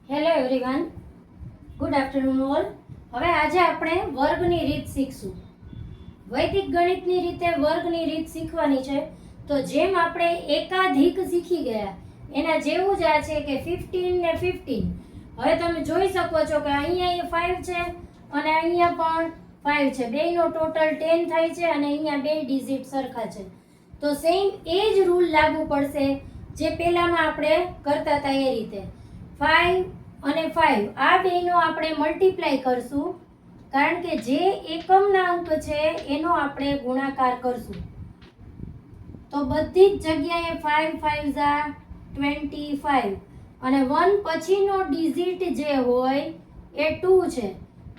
Hello everyone, good afternoon all. હવે આજે આપણે વર્ગની રીત શીખશું. વૈદિક ગણિતની રીતે વર્ગની રીત શીખવાની છે. તો જેમ આપણે એકાધિક શીખી ગયા એના જેવું જ આ છે કે 15 ને 15. હવે તમે જોઈ શકો છો કે અહીંયા 5 છે અને અહીંયા પણ 5 છે. બેયનો ટોટલ 10 થાય છે અને અહીંયા બે ડિજિટ સરખા છે. તો સેમ એ જ રૂલ લાગુ પડશે જે પહેલામાં આપણે કરતા હતા એ રીતે. 5 અને 5 આ બેનો આપણે મલ્ટીપ્લાય કરશું, કારણ કે જે એકમના અંક છે એનો આપણે ગુણાકાર કરશું. તો બધી જ જગ્યાએ 5 5 ઝા 25 અને 1 પછીનો ડિજિટ જે હોય એ 2 છે.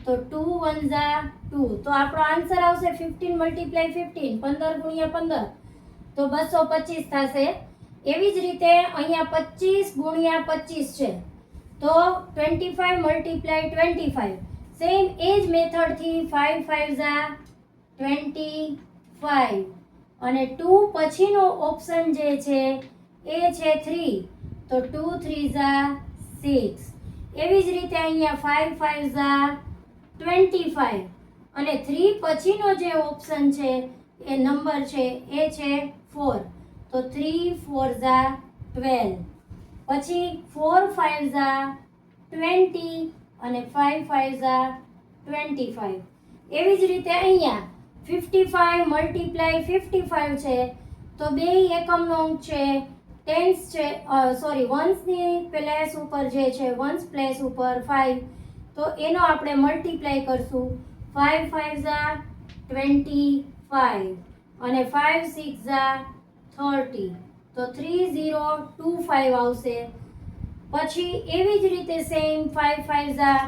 તો 2 1 ઝા 2. તો આપણો આન્સર આવશે 15 મલ્ટીપ્લાય 15, 15 ગુણ્યા 15, તો 225 થશે. એવી જ રીતે અહીંયા 25 ગુણ્યા 25 છે, તો 25 મલ્ટીપ્લાય 25. સેમ એ જ મેથડથી 5 5 ઝા 25 અને 2 પછીનો ઓપ્શન જે છે એ છે 3, તો 2 3 ઝા 6. એવી જ રીતે અહીંયા 5 5 ઝા 25 અને 3 પછીનો જે ઓપ્શન છે એ નંબર છે એ છે 4, તો 3 4 ઝા 12. પછી 4 5 ઝા 20 અને 5 5 ઝા 25. એવી જ રીતે અહીંયા 55 મલ્ટીપ્લાય 55 છે, તો બે એકમનો અંક છે ટેન્સ છે, વન્સની પ્લેસ ઉપર જે છે વન્સ પ્લેસ ઉપર 5, તો એનો આપણે મલ્ટીપ્લાય કરશું. 5 5 ઝા 25 અને 5 6 ઝા 30, તો 3025 આવશે. પછી એવી જ રીતે સેમ 5 5 ઝા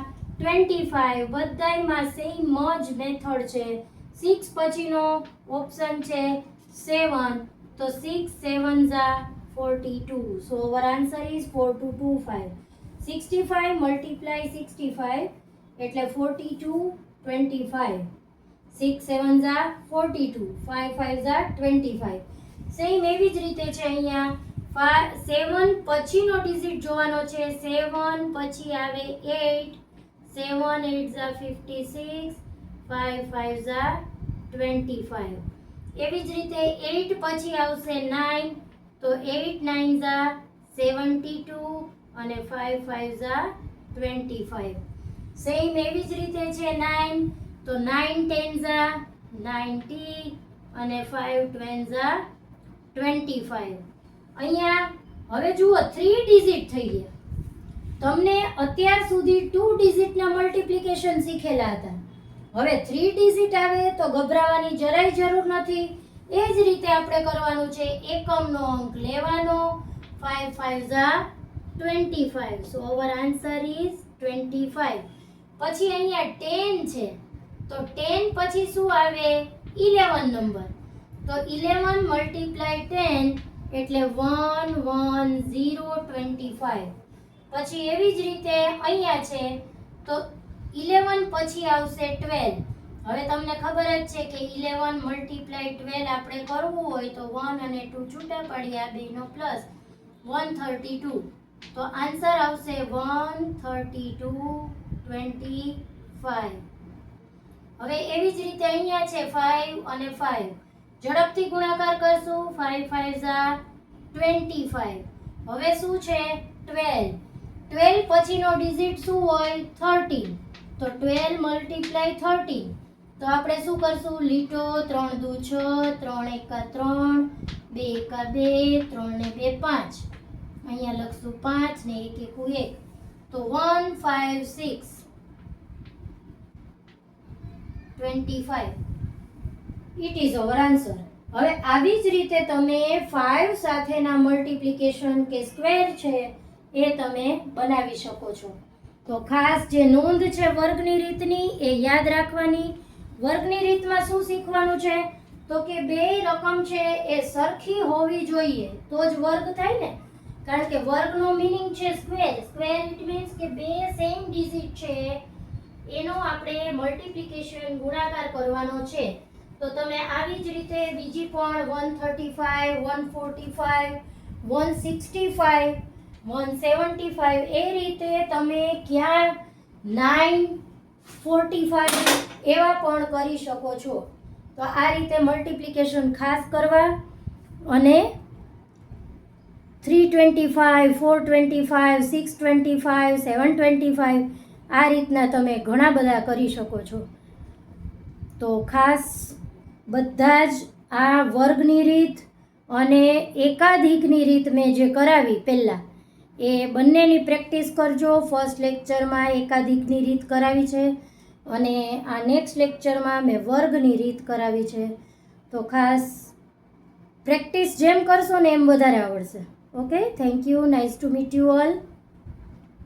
25, બધાયમાં સેમ જ મેથડ છે. 6 પછીનો ઓપ્શન છે 7, તો 6 7 ઝા 42. સો અવર આન્સર ઇઝ 4225. 65 મલ્ટીપ્લાય 65 એટલે 4225. 6 7 ઝા 42, 5 5 ઝા 25. સેમ એવી જ રીતે છે અહીંયા 7 પછીનો ડિજિટ જોવાનો છે. 7 પછી આવે 8, 7 8 ઝા 56, 5 5 ઝા 25. એવી જ રીતે 8 પછી આવશે 9, તો 8 9 ઝા 72 અને 5 5 ઝા 25. સેમ એવી જ રીતે છે 9, તો 9 10 ઝા 90 અને 5 20 ઝા 25. અહીંયા હવે જુઓ 3 ડિજિટ થઈ ગયા. તમને અત્યાર સુધી 2 ડિજિટના મલ્ટીપ્લિકેશન શીખેલા હતા. હવે 3 ડિજિટ આવે તો ગભરાવાની જરાય જરૂર નથી. એ જ રીતે આપણે કરવાનું છે. એકમનો અંક લેવાનો. 5 5 ઝા 25. સો અવર આન્સર ઇઝ 25. પછી અહીંયા 10 છે, તો 10 પછી શું આવે? 11 નંબર. તો 11 મલ્ટીપ્લાય 10 એટલે 1 1 0 25. પછી એવી જ રીતે અહીંયા છે, તો 11 પછી આવશે 12. હવે તમને ખબર જ છે કે 11 મલ્ટીપ્લાય 12 આપણે કરવું હોય તો 1 અને 2 છૂટા પડ્યા, બેનો પ્લસ 132. તો આન્સર આવશે 132 25. હવે એવી જ રીતે અહીંયા છે 5 અને 5. ઝડપથી ગુણાકાર કરશું. 5 5 ઝા 25. હવે શું છે? 12. 12 પછીનો ડિજિટ શું હોય? 13. તો 12 મલ્ટીપ્લાય 13. તો આપણે શું કરશું? લીટો 3 દુ 6, 3 એકા 3, 2 એકા 2, 3 ને 2 5. અહીંયા લખશું 5 ને 1 એકુ 1. તો 1 5 6 25. It is our answer. હવે આવી જ રીતે તમે 5 સાથેના મલ્ટીપ્લિકેશન કે સ્ક્વેર છે એ તમે બનાવી શકો છો. તો ખાસ જે નોંધ છે વર્ગની રીતની એ યાદ રાખવાની. વર્ગની રીતમાં શું શીખવાનું છે? તો કે બે રકમ છે એ સરખી હોવી જોઈએ તો જ વર્ગ થાય ને. કારણ કે વર્ગનો મીનિંગ છે સ્ક્વેર. સ્ક્વેર ઇટ મીન્સ કે બે સેમ ડિજિટ છે એનો આપણે મલ્ટીપ્લિકેશન ગુણાકાર કરવાનો છે. તો તમે આવી જ રીતે બીજી પણ 135 145 165 175 એ રીતે તમે ક્યાં 945 એવા પણ કરી શકો છો. તો આ રીતે મલ્ટિપ્લિકેશન ખાસ કરવા અને 325 425 625 725 આ રીતના તમે ઘણા બધા કરી શકો છો. તો ખાસ બધા જ આ વર્ગની રીત અને એકાધિકની રીત મેં જે કરાવી પહેલાં એ બંનેની પ્રેક્ટિસ કરજો. ફર્સ્ટ લેક્ચરમાં એકાધિકની રીત કરાવી છે અને આ નેક્સ્ટ લેક્ચરમાં મેં વર્ગની રીત કરાવી છે. તો ખાસ પ્રેક્ટિસ જેમ કરશો ને એમ વધારે આવડશે. Okay, thank you. Nice to meet you all.